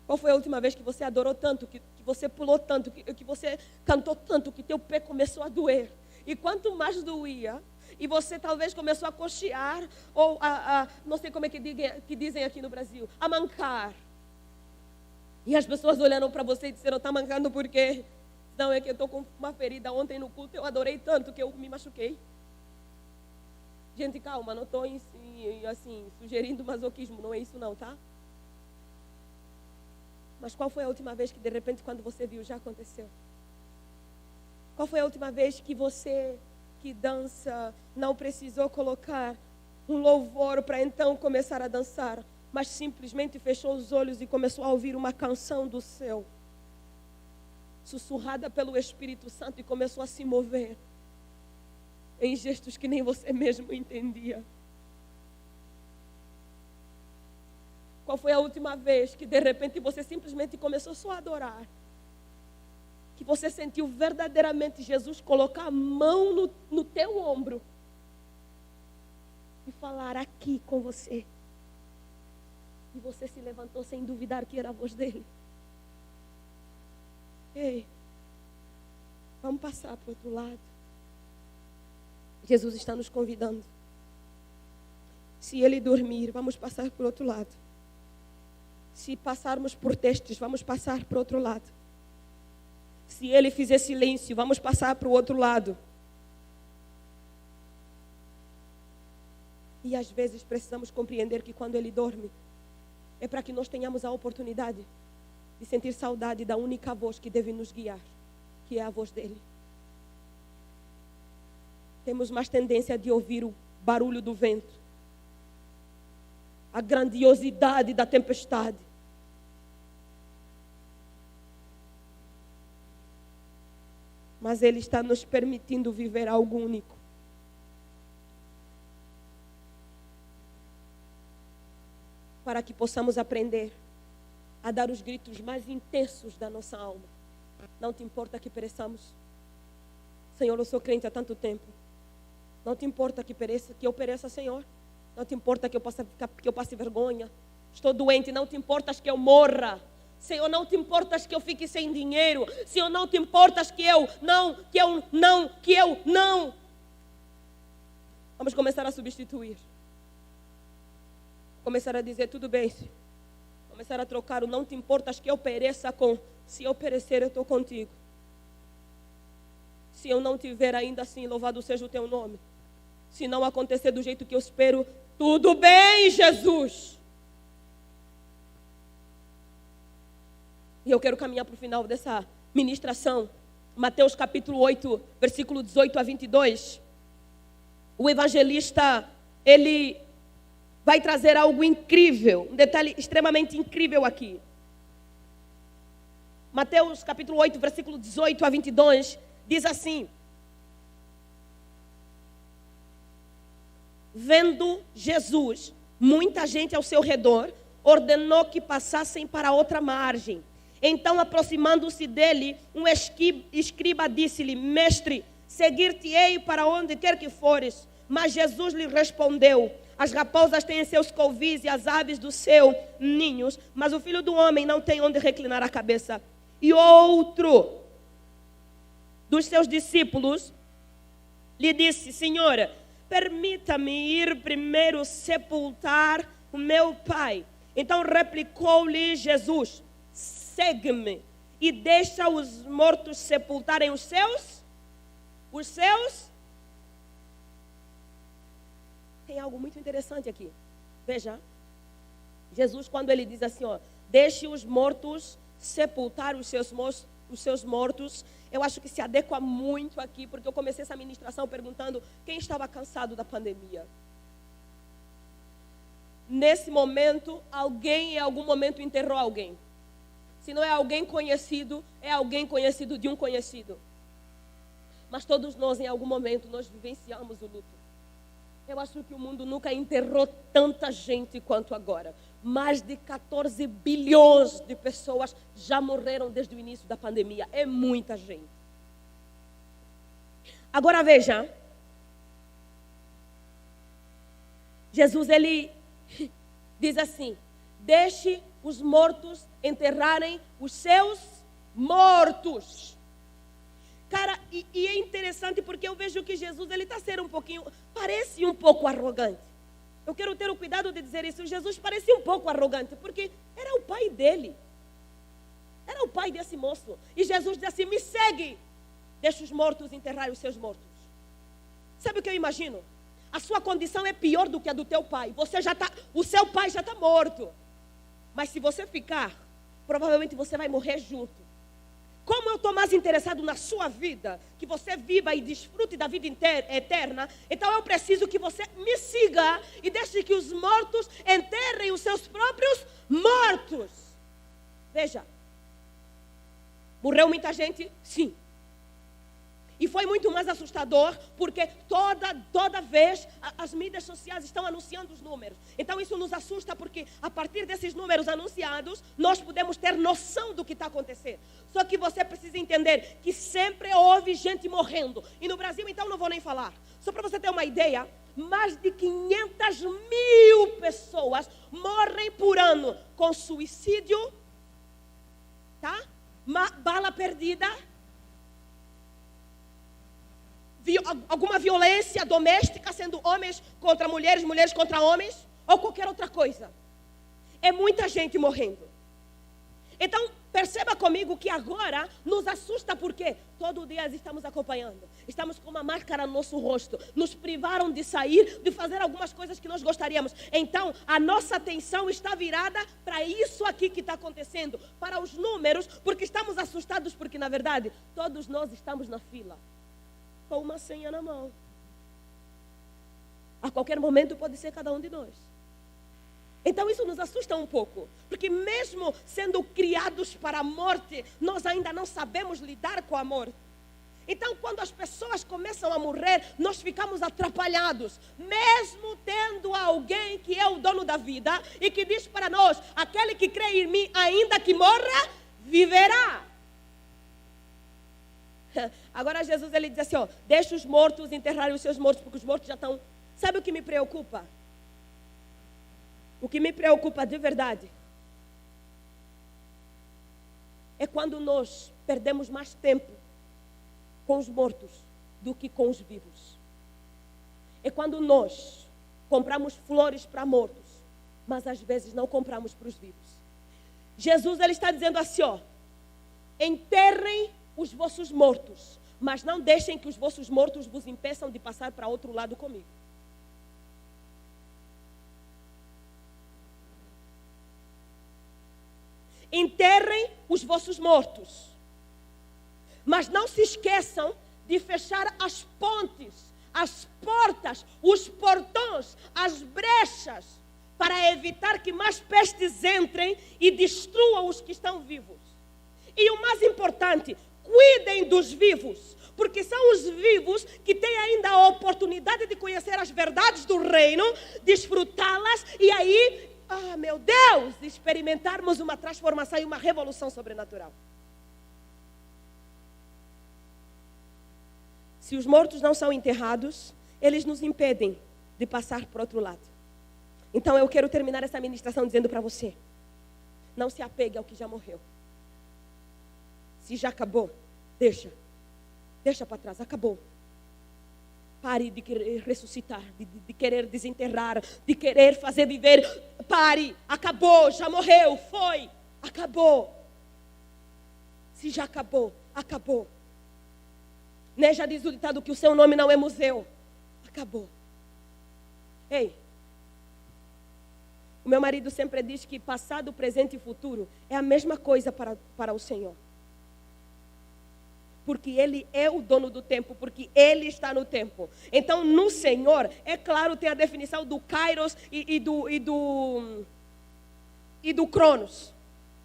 Speaker 1: Qual foi a última vez que você adorou tanto, que você pulou tanto, que você cantou tanto, que teu pé começou a doer? E quanto mais doía, e você talvez começou a cochear, ou não sei como é que dizem aqui no Brasil, a mancar. E as pessoas olharam para você e disseram, está mancando por quê? Não, é que eu estou com uma ferida. Ontem no culto eu adorei tanto que eu me machuquei. Gente, calma, não estou assim, sugerindo masoquismo, não é isso não, tá? Mas qual foi a última vez que de repente quando você viu já aconteceu? Qual foi a última vez que você que dança não precisou colocar um louvor para então começar a dançar, mas simplesmente fechou os olhos e começou a ouvir uma canção do céu, sussurrada pelo Espírito Santo, e começou a se mover em gestos que nem você mesmo entendia? Qual foi a última vez que de repente você simplesmente começou só a adorar? Que você sentiu verdadeiramente Jesus colocar a mão no teu ombro e falar aqui com você. E você se levantou sem duvidar que era a voz dele. Ei, vamos passar para o outro lado. Jesus está nos convidando. Se ele dormir, vamos passar para o outro lado. Se passarmos por testes, vamos passar para o outro lado. Se ele fizer silêncio, vamos passar para o outro lado. E às vezes precisamos compreender que quando ele dorme, é para que nós tenhamos a oportunidade de sentir saudade da única voz que deve nos guiar, que é a voz dele. Temos mais tendência de ouvir o barulho do vento, a grandiosidade da tempestade. Mas ele está nos permitindo viver algo único. Para que possamos aprender a dar os gritos mais intensos da nossa alma. Não te importa que pereçamos? Senhor, eu sou crente há tanto tempo. Não te importa que eu pereça, Senhor? Não te importa que eu passe vergonha? Estou doente, não te importas que eu morra? Senhor, não te importas que eu fique sem dinheiro? Senhor, não te importas que eu não. Vamos começar a substituir. Começar a dizer, tudo bem. Começar a trocar o não te importas que eu pereça com, se eu perecer, eu estou contigo. Se eu não tiver ainda assim, louvado seja o teu nome. Se não acontecer do jeito que eu espero, tudo bem, Jesus. E eu quero caminhar para o final dessa ministração. Mateus capítulo 8, versículo 18 a 22. O evangelista, ele vai trazer algo incrível, um detalhe extremamente incrível aqui. Mateus capítulo 8, versículo 18 a 22, diz assim: vendo Jesus muita gente ao seu redor, ordenou que passassem para outra margem. Então, aproximando-se dele, um escriba disse-lhe: mestre, seguir-te-ei para onde quer que fores. Mas Jesus lhe respondeu: as raposas têm seus covis e as aves do seu ninhos, mas o Filho do Homem não tem onde reclinar a cabeça. E outro dos seus discípulos lhe disse: Senhor, permita-me ir primeiro sepultar o meu pai. Então replicou-lhe Jesus: segue-me e deixa os mortos sepultarem os seus. Tem algo muito interessante aqui. Veja, Jesus, quando ele diz assim, deixe os mortos sepultar os seus mortos, eu acho que se adequa muito aqui, porque eu comecei essa ministração perguntando quem estava cansado da pandemia. Nesse momento, alguém em algum momento enterrou alguém. Se não é alguém conhecido, é alguém conhecido de um conhecido. Mas todos nós, em algum momento, nós vivenciamos o luto. Eu acho que o mundo nunca enterrou tanta gente quanto agora. Mais de 14 bilhões de pessoas já morreram desde o início da pandemia. É muita gente. Agora veja. Jesus, ele diz assim: deixe os mortos enterrarem os seus mortos. Cara, e é interessante porque eu vejo que Jesus, ele está sendo parece um pouco arrogante. Eu quero ter o cuidado de dizer isso. Jesus parecia um pouco arrogante, porque era o pai dele. Era o pai desse moço. E Jesus disse assim, me segue. Deixa os mortos enterrar os seus mortos. Sabe o que eu imagino? A sua condição é pior do que a do teu pai. O seu pai já está morto. Mas se você ficar, provavelmente você vai morrer junto. Como eu estou mais interessado na sua vida, que você viva e desfrute da vida eterna, então eu preciso que você me siga e deixe que os mortos enterrem os seus próprios mortos. Veja, morreu muita gente? Sim. E foi muito mais assustador, porque toda vez as mídias sociais estão anunciando os números. Então isso nos assusta, porque a partir desses números anunciados, nós podemos ter noção do que está acontecendo. Só que você precisa entender que sempre houve gente morrendo. E no Brasil, então, não vou nem falar. Só para você ter uma ideia, mais de 500.000 pessoas morrem por ano com suicídio, tá? Bala perdida, alguma violência doméstica, sendo homens contra mulheres, mulheres contra homens, ou qualquer outra coisa. É muita gente morrendo. Então, perceba comigo que agora nos assusta, porque todo dia estamos acompanhando. Estamos com uma máscara no nosso rosto. Nos privaram de sair, de fazer algumas coisas que nós gostaríamos. Então, a nossa atenção está virada para isso aqui que está acontecendo, para os números, porque estamos assustados, porque na verdade, todos nós estamos na fila, com uma senha na mão. A qualquer momento pode ser cada um de nós. Então isso nos assusta um pouco, porque mesmo sendo criados para a morte, nós ainda não sabemos lidar com a morte. Então quando as pessoas começam a morrer, nós ficamos atrapalhados, mesmo tendo alguém que é o dono da vida e que diz para nós, aquele que crê em mim, ainda que morra, viverá. Agora Jesus, ele diz assim, ó, deixa os mortos enterrarem os seus mortos, porque os mortos já estão... Sabe o que me preocupa? O que me preocupa de verdade é quando nós perdemos mais tempo com os mortos do que com os vivos. É quando nós compramos flores para mortos, mas às vezes não compramos para os vivos. Jesus, ele está dizendo assim, ó, enterrem os vossos mortos, mas não deixem que os vossos mortos vos impeçam de passar para outro lado comigo. Enterrem os vossos mortos, mas não se esqueçam de fechar as pontes, as portas, os portões, as brechas, para evitar que mais pestes entrem e destruam os que estão vivos. E o mais importante, cuidem dos vivos, porque são os vivos que têm ainda a oportunidade de conhecer as verdades do reino, desfrutá-las e aí, meu Deus, experimentarmos uma transformação e uma revolução sobrenatural. Se os mortos não são enterrados, eles nos impedem de passar para o outro lado. Então eu quero terminar essa ministração dizendo para você, não se apegue ao que já morreu. Se já acabou, deixa para trás, acabou. Pare de querer ressuscitar, de querer desenterrar, de querer fazer viver. Pare, acabou, já morreu, foi, acabou. Se já acabou, acabou. Né? Já diz o ditado que o seu nome não é museu. Acabou. Ei, o meu marido sempre diz que passado, presente e futuro é a mesma coisa para o Senhor. Porque Ele é o dono do tempo, porque Ele está no tempo. Então, no Senhor, é claro, tem a definição do Kairos e do Cronos.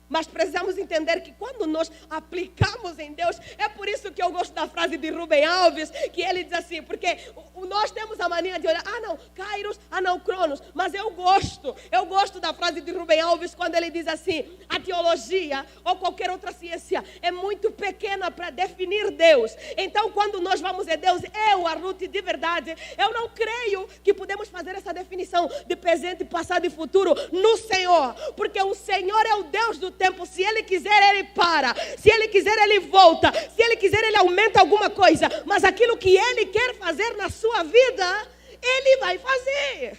Speaker 1: Mas precisamos entender que quando nós aplicamos em Deus, é por isso que eu gosto da frase de Rubem Alves, que ele diz assim, porque Nós temos a mania de olhar, não, Kairos, não, Cronos. Mas eu gosto da frase de Rubem Alves quando ele diz assim: a teologia ou qualquer outra ciência é muito pequena para definir Deus. Então quando nós vamos a Deus, a Ruth, de verdade, eu não creio que podemos fazer essa definição de presente, passado e futuro no Senhor. Porque o Senhor é o Deus do tempo. Se Ele quiser, Ele para. Se Ele quiser, Ele volta. Se Ele quiser, Ele aumenta alguma coisa. Mas aquilo que Ele quer fazer na sua vida, Ele vai fazer.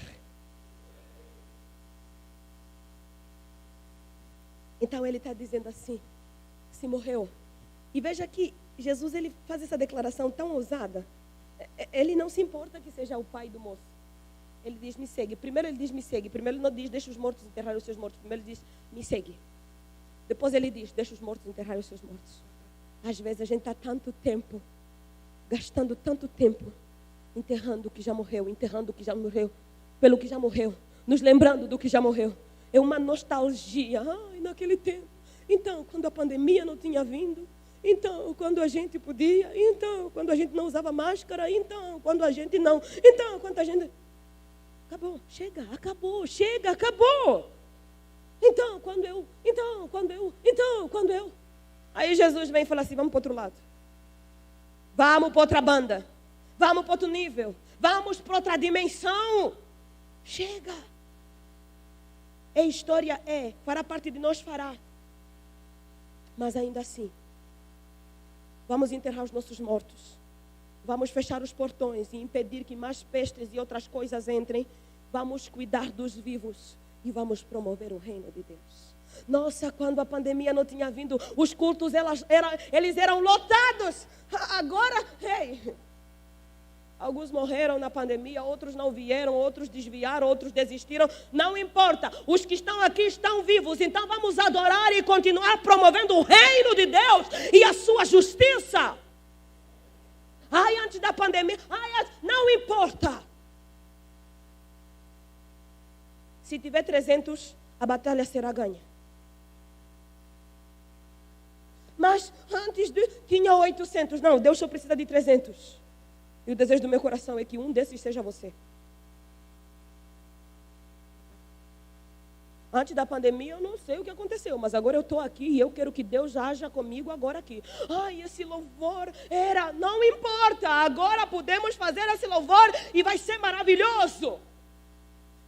Speaker 1: Então Ele está dizendo assim: se morreu. E veja que Jesus, Ele faz essa declaração tão ousada. Ele não se importa que seja o pai do moço. Ele diz: me segue. Primeiro Ele diz: me segue. Primeiro Ele não diz: deixa os mortos enterrar os seus mortos. Primeiro Ele diz: me segue. Depois Ele diz: deixa os mortos enterrar os seus mortos. Às vezes a gente está tanto tempo, gastando tanto tempo, enterrando o que já morreu, enterrando o que já morreu, pelo que já morreu, nos lembrando do que já morreu. É uma nostalgia. Naquele tempo. Então, quando a pandemia não tinha vindo. Então, quando a gente podia. Então, quando a gente não usava máscara. Então, quando a gente não. Então, quando a gente... Acabou, chega, acabou, chega, acabou. Então, quando eu. Aí Jesus vem e fala assim: vamos para o outro lado. Vamos para outra banda. Vamos para outro nível. Vamos para outra dimensão. Chega. A história fará parte de nós, fará. Mas ainda assim, vamos enterrar os nossos mortos. Vamos fechar os portões e impedir que mais pestes e outras coisas entrem. Vamos cuidar dos vivos e vamos promover o reino de Deus. Nossa, quando a pandemia não tinha vindo, os cultos eles eram lotados. Agora, alguns morreram na pandemia, outros não vieram, outros desviaram, outros desistiram. Não importa, os que estão aqui estão vivos. Então vamos adorar e continuar promovendo o reino de Deus e a sua justiça. Antes da pandemia, não importa. Se tiver 300, a batalha será ganha. Mas antes tinha 800. Não, Deus só precisa de 300. E o desejo do meu coração é que um desses seja você. Antes da pandemia eu não sei o que aconteceu, mas agora eu estou aqui e eu quero que Deus haja comigo agora aqui. Esse louvor não importa, agora podemos fazer esse louvor e vai ser maravilhoso.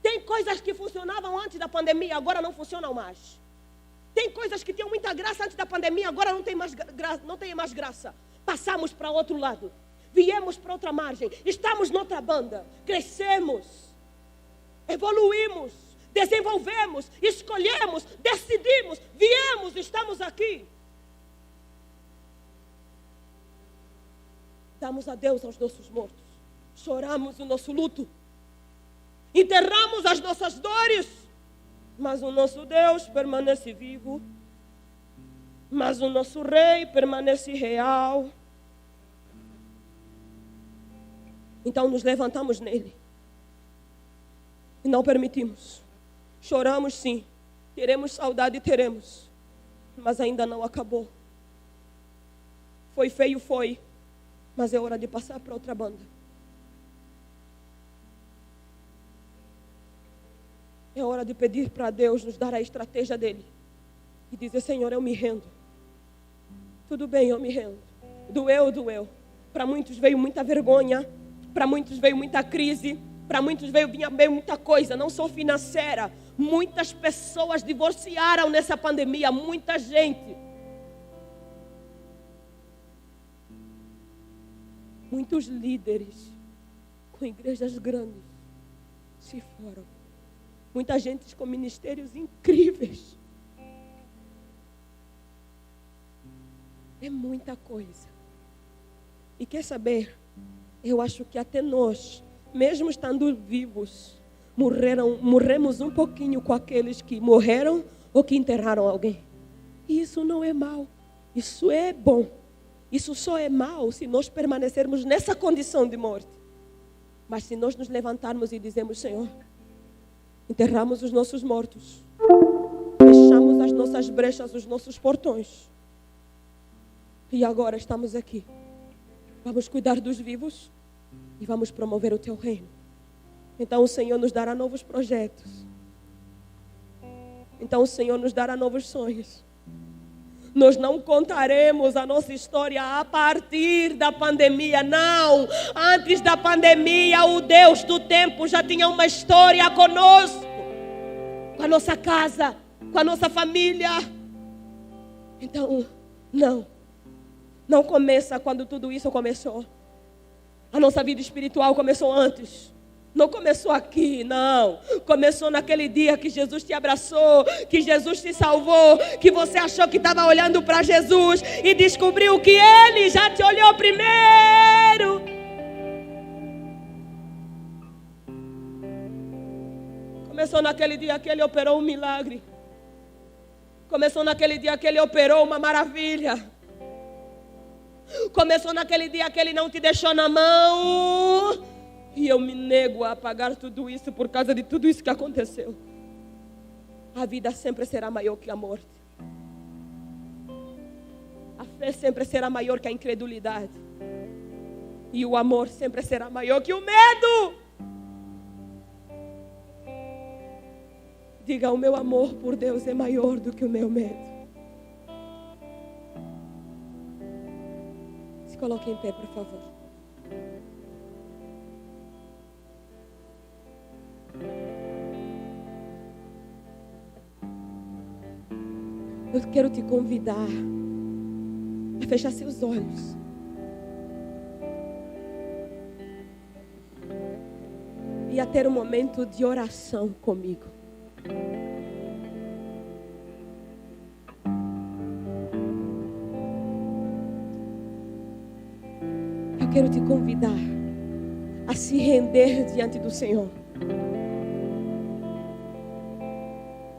Speaker 1: Tem coisas que funcionavam antes da pandemia, agora não funcionam mais. Tem coisas que tinham muita graça antes da pandemia, agora não tem mais graça. Passamos para outro lado. Viemos para outra margem. Estamos noutra banda. Crescemos. Evoluímos. Desenvolvemos. Escolhemos. Decidimos. Viemos. Estamos aqui. Damos adeus aos nossos mortos. Choramos o nosso luto. Enterramos as nossas dores. Mas o nosso Deus permanece vivo. Mas o nosso Rei permanece real. Então nos levantamos nele. E não permitimos. Choramos sim. Teremos saudade, teremos. Mas ainda não acabou. Foi feio, foi. Mas é hora de passar para outra banda. É hora de pedir para Deus nos dar a estratégia dele. E dizer: Senhor, eu me rendo. Tudo bem, eu me rendo. Doeu. Para muitos veio muita vergonha. Para muitos veio muita crise. Para muitos veio muita coisa. Não só financeira. Muitas pessoas divorciaram nessa pandemia. Muita gente. Muitos líderes com igrejas grandes se foram. Muita gente com ministérios incríveis. É muita coisa. E quer saber? Eu acho que até nós, mesmo estando vivos, morremos um pouquinho com aqueles que morreram ou que enterraram alguém. E isso não é mal. Isso é bom. Isso só é mal se nós permanecermos nessa condição de morte. Mas se nós nos levantarmos e dizermos: Senhor, enterramos os nossos mortos. Fechamos as nossas brechas, os nossos portões. E agora estamos aqui. Vamos cuidar dos vivos e vamos promover o teu reino. Então o Senhor nos dará novos projetos. Então o Senhor nos dará novos sonhos. Nós não contaremos a nossa história a partir da pandemia, não. Antes da pandemia, o Deus do tempo já tinha uma história conosco, com a nossa casa, com a nossa família. Então, não começa quando tudo isso começou. A nossa vida espiritual começou antes. Não começou aqui, não. Começou naquele dia que Jesus te abraçou, que Jesus te salvou, que você achou que estava olhando para Jesus e descobriu que Ele já te olhou primeiro. Começou naquele dia que Ele operou um milagre. Começou naquele dia que Ele operou uma maravilha. Começou naquele dia que Ele não te deixou na mão. E eu me nego a apagar tudo isso por causa de tudo isso que aconteceu. A vida sempre será maior que a morte. A fé sempre será maior que a incredulidade. E o amor sempre será maior que o medo. Diga: o meu amor por Deus é maior do que o meu medo. Se coloque em pé, por favor. Eu quero te convidar a fechar seus olhos. E a ter um momento de oração comigo. Eu quero te convidar a se render diante do Senhor.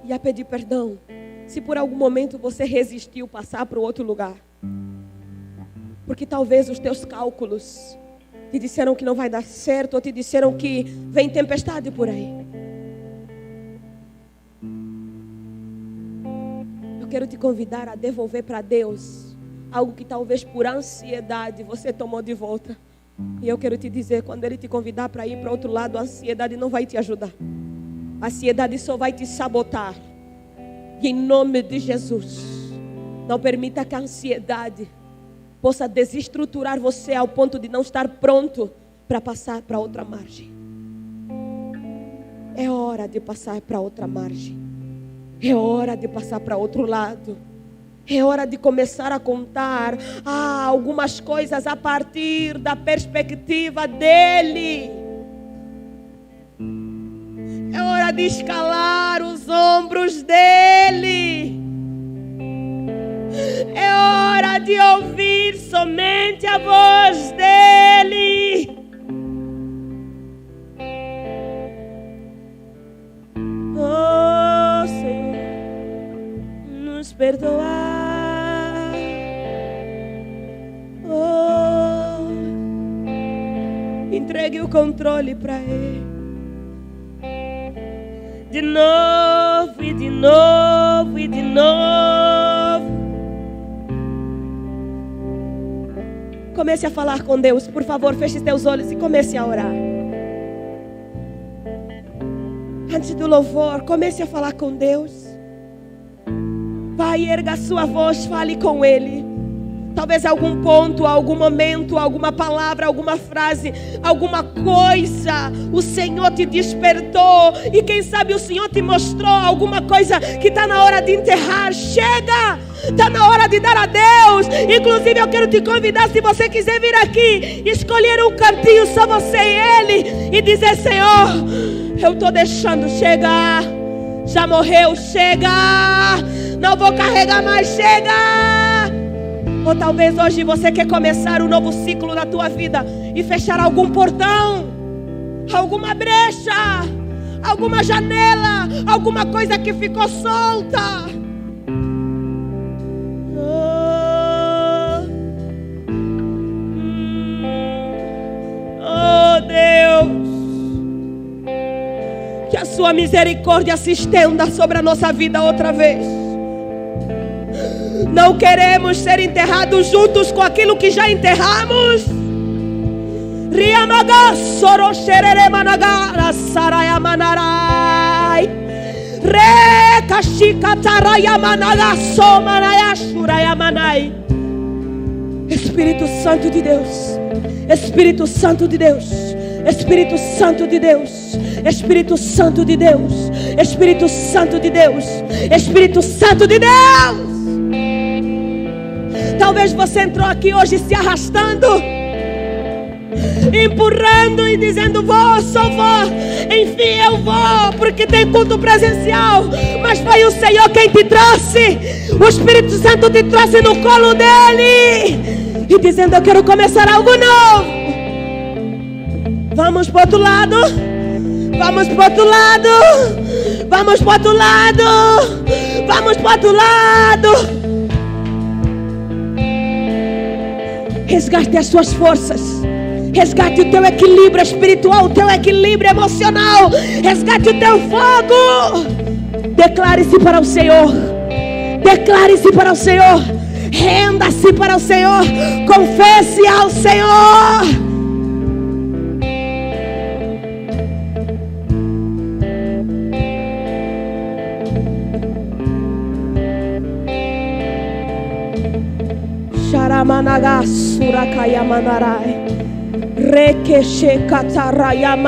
Speaker 1: E a pedir perdão. Se por algum momento você resistiu passar para o outro lugar. Porque talvez os teus cálculos te disseram que não vai dar certo, ou te disseram que vem tempestade por aí. Eu quero te convidar a devolver para Deus algo que talvez por ansiedade você tomou de volta. E eu quero te dizer, quando Ele te convidar para ir para outro lado, a ansiedade não vai te ajudar. A ansiedade só vai te sabotar. E em nome de Jesus, não permita que a ansiedade possa desestruturar você ao ponto de não estar pronto para passar para outra margem. É hora de passar para outra margem. É hora de passar para outro lado. É hora de começar a contar algumas coisas a partir da perspectiva dEle. É hora de escalar os ombros dEle. É hora de ouvir somente a voz dEle. Oh, Senhor, nos perdoar. Oh, entregue o controle para Ele. De novo, e de novo, e de novo. Comece a falar com Deus. Por favor, feche teus olhos e comece a orar. Antes do louvor, comece a falar com Deus. Vai, erga a sua voz, fale com Ele. Talvez algum ponto, algum momento, alguma palavra, alguma frase, alguma coisa, o Senhor te despertou. E quem sabe o Senhor te mostrou alguma coisa que está na hora de enterrar. Chega! Está na hora de dar a Deus. Inclusive eu quero te convidar, se você quiser vir aqui, escolher um cantinho só você e Ele, e dizer: Senhor, eu estou deixando, chega. Já morreu, chega. Não vou carregar mais, chega. Ou talvez hoje você quer começar um novo ciclo na tua vida e fechar algum portão, alguma brecha, alguma janela, alguma coisa que ficou solta. Oh Deus, que a sua misericórdia se estenda sobre a nossa vida outra vez. Não queremos ser enterrados juntos com aquilo que já enterramos. Riamaga soro sherere managara saraya manarai. Re kashika taraya managa somanaya shuraya manai. Espírito Santo de Deus. Espírito Santo de Deus. Espírito Santo de Deus. Espírito Santo de Deus. Espírito Santo de Deus. Espírito Santo de Deus. Talvez você entrou aqui hoje se arrastando, empurrando e dizendo: vou, só vou, enfim eu vou, porque tem culto presencial. Mas foi o Senhor quem te trouxe. O Espírito Santo te trouxe no colo dele e dizendo: eu quero começar algo novo. Vamos para o outro lado. Vamos para o outro lado. Vamos para o outro lado. Vamos para o outro lado. Resgate as suas forças. Resgate o teu equilíbrio espiritual, o teu equilíbrio emocional. Resgate o teu fogo. Declare-se para o Senhor. Declare-se para o Senhor. Renda-se para o Senhor. Confesse ao Senhor. Sharamanaga surakaya manarai. Rekeshe katarayama.